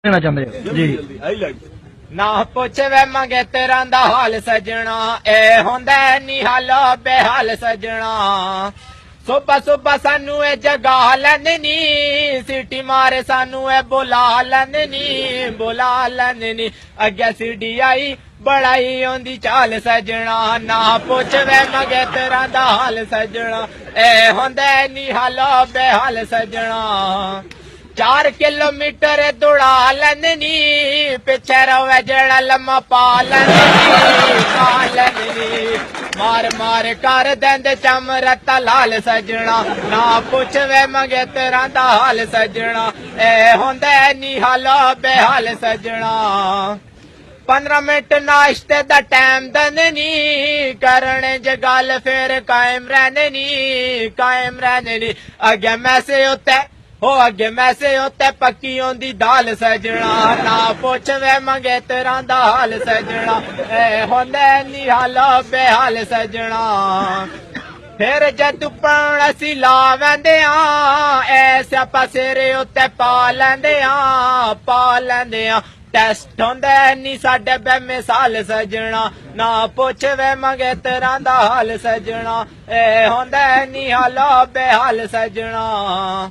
कहना चाहते हो जी? ना पुछ वे मंगे तेरा दा हाल सजना, ए होंदा नी हाल बेहाल सजना। सुबह सुबह सानू ए जगा लैंदे नी, सीटी मारे सानू ए बुला लैंदे नी, बुला लैंदे नी। अग्गे सीडी आई बड़ाई होंदी चाल सजना, ना पुछ वे मंगे तेरा दा हाल सजना, ए होंदा नी हाल बेहाल सजना। 4 किलोमीटर दौड़ा लैंदे नी, पिछे रवे जेड़ा लम्मा पा लैंदे नी, पा लैंदे नी। मार मार कर देंदे चम रत्ता लाल सजना, ना पुछ वे मंगे तेरा दा हाल सजना, ए होंदा नी हाल बेहाल सजना। 15 मिनट नाश्ते दा टाइम दंदे नी, करने ज गल फिर कायम रहने नी, कायम रहने नी। अगे मैसे उत्ते हो अगे मैसे उत्ते पक्की होंदी दाल सजना, ना पुछ वे मंगे तेरा दा हाल सजना, ए होंदा नी हाल बेहाल सजना। फिर जद पण असी ला वैंदे आ, ऐसा पसेरे उत्ते पा लैंदे आ, पा लैंदे आ। टेस्ट होंदा नी साडे बेमिसाल सजना, ना पुछ वे मंगे तेरा दा हाल सजना, ए होंदा नी हाल बेहाल सजना।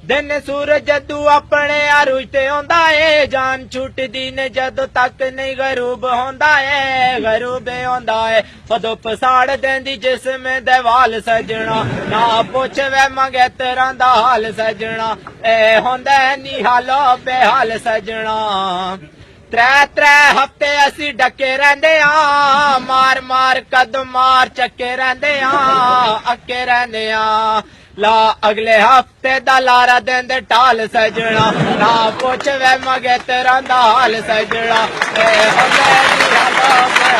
दिन सूरज जदू अपने अरुज ते होंदा है, जान छुटदी ने जदों तक नहीं गरूब होंदा है, गरूब होंदा है। उदों पसाड़ देंदी जिस्म दे वाल सजना, ना पुछ वे मंगे तेरा दा हाल सजना, ए होंदा नी हाल बेहाल सजना। 3 हफ्ते असी डके रहंदे आ, मार मार कदम मार चक्के रहंदे आ, अक्के रहंदे आ। ला अगले हफ्ते दा लारा देंदे टाल सजना, ना पुछ वे मंगे तेरा दा हाल सजना, ए होंदा नी हाल